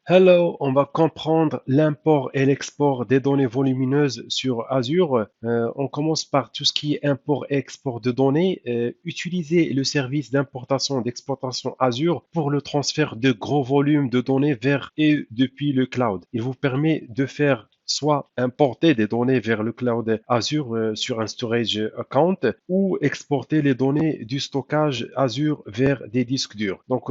Hello, on va comprendre l'import et l'export des données volumineuses sur Azure. On commence par tout ce qui est import et export de données. Utilisez le service d'importation et d'exportation Azure pour le transfert de gros volumes de données vers et depuis le cloud. Il vous permet de faire soit importer des données vers le cloud Azure sur un storage account ou exporter les données du stockage Azure vers des disques durs. Donc,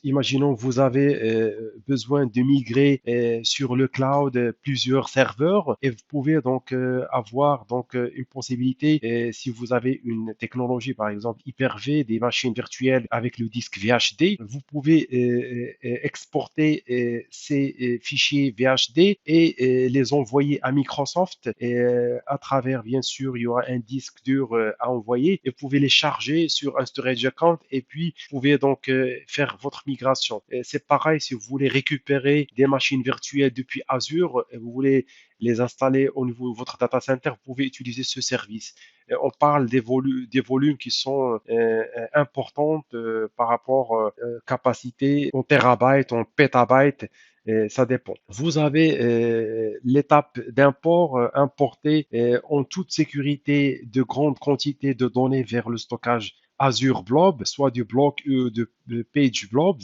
imaginons vous avez besoin de migrer sur le cloud plusieurs serveurs et vous pouvez donc avoir donc une possibilité si vous avez une technologie par exemple Hyper-V, des machines virtuelles avec le disque VHD, vous pouvez exporter ces fichiers VHD et les envoyer à Microsoft et à travers bien sûr il y aura un disque dur à envoyer et vous pouvez les charger sur un storage account et puis vous pouvez donc faire votre migration. C'est pareil si vous voulez récupérer des machines virtuelles depuis Azure et vous voulez les installer au niveau de votre data center, vous pouvez utiliser ce service. On parle des volumes qui sont importantes par rapport capacité en terabytes, en pétabytes, ça dépend. Vous avez l'étape d'import, importer en toute sécurité de grandes quantités de données vers le stockage Azure Blob, soit du bloc de Page Blobs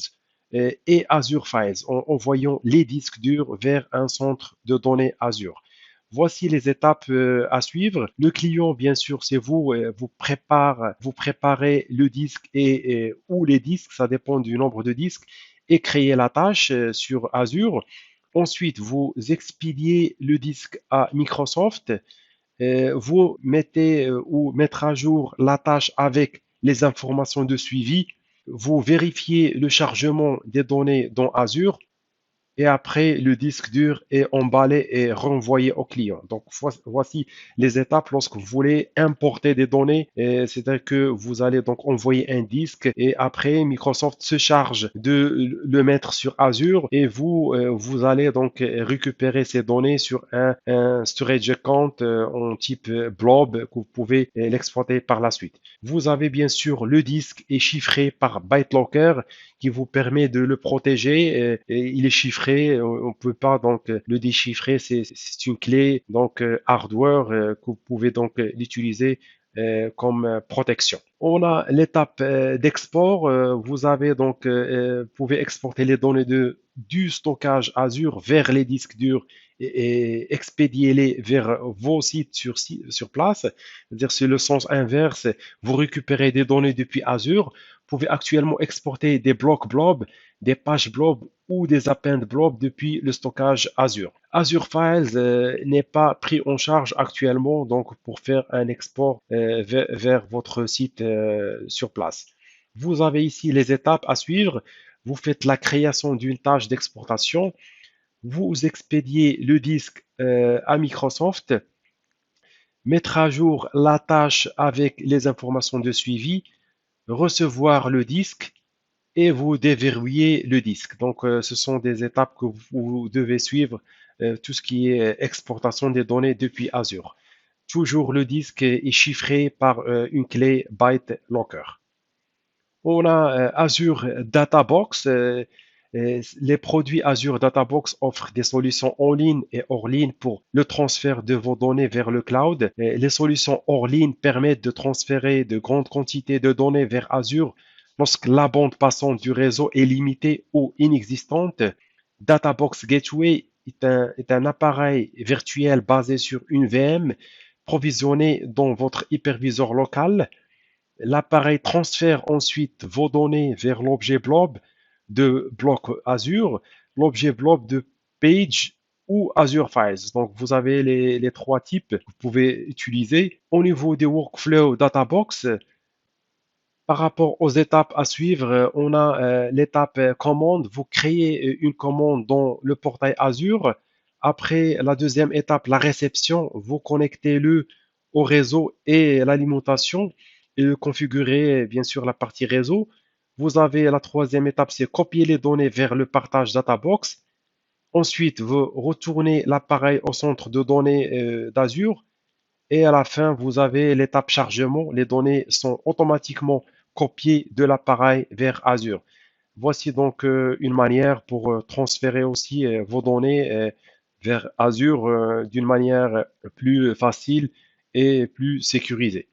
et Azure Files, en envoyant les disques durs vers un centre de données Azure. Voici les étapes à suivre. Le client, bien sûr, c'est vous. Vous préparez le disque ou les disques, ça dépend du nombre de disques, et créez la tâche sur Azure. Ensuite, vous expédiez le disque à Microsoft. Vous mettez ou mettre à jour la tâche avec les informations de suivi. Vous vérifiez le chargement des données dans Azure et après le disque dur est emballé et renvoyé au client. Donc voici les étapes lorsque vous voulez importer des données, c'est-à-dire que vous allez donc envoyer un disque et après Microsoft se charge de le mettre sur Azure et vous allez donc récupérer ces données sur un storage account en type blob que vous pouvez l'exploiter par la suite. Vous avez bien sûr le disque est chiffré par ByteLocker qui vous permet de le protéger. Et il est chiffré, on ne peut pas donc le déchiffrer. C'est une clé donc hardware que vous pouvez donc l'utiliser comme protection. On a l'étape d'export. Vous avez donc pouvez exporter les données du stockage Azure vers les disques durs et expédier-les vers vos sites sur place. C'est-à-dire c'est le sens inverse. Vous récupérez des données depuis Azure. Vous pouvez actuellement exporter des blocs blob, des pages blob ou des appends blob depuis le stockage Azure. Azure Files n'est pas pris en charge actuellement donc pour faire un export vers votre site sur place. Vous avez ici les étapes à suivre. Vous faites la création d'une tâche d'exportation. Vous expédiez le disque à Microsoft, mettre à jour la tâche avec les informations de suivi, recevoir le disque et vous déverrouillez le disque. Donc, ce sont des étapes que vous devez suivre, tout ce qui est exportation des données depuis Azure. Toujours le disque est chiffré par une clé Byte Locker. On a Azure Databox. Les produits Azure Databox offrent des solutions en ligne et hors ligne pour le transfert de vos données vers le cloud. Les solutions hors ligne permettent de transférer de grandes quantités de données vers Azure lorsque la bande passante du réseau est limitée ou inexistante. Databox Gateway est un appareil virtuel basé sur une VM provisionné dans votre hyperviseur local. L'appareil transfère ensuite vos données vers l'objet blob de bloc Azure, l'objet blob de Page ou Azure Files. Donc, vous avez les trois types que vous pouvez utiliser. Au niveau des workflows Databox, par rapport aux étapes à suivre, on a l'étape commande. Vous créez une commande dans le portail Azure. Après la deuxième étape, la réception, vous connectez-le au réseau et l'alimentation et configurez bien sûr la partie réseau. Vous avez la troisième étape, c'est copier les données vers le partage Databox. Ensuite, vous retournez l'appareil au centre de données d'Azure et à la fin, vous avez l'étape chargement. Les données sont automatiquement copiées de l'appareil vers Azure. Voici donc une manière pour transférer aussi vos données vers Azure d'une manière plus facile et plus sécurisée.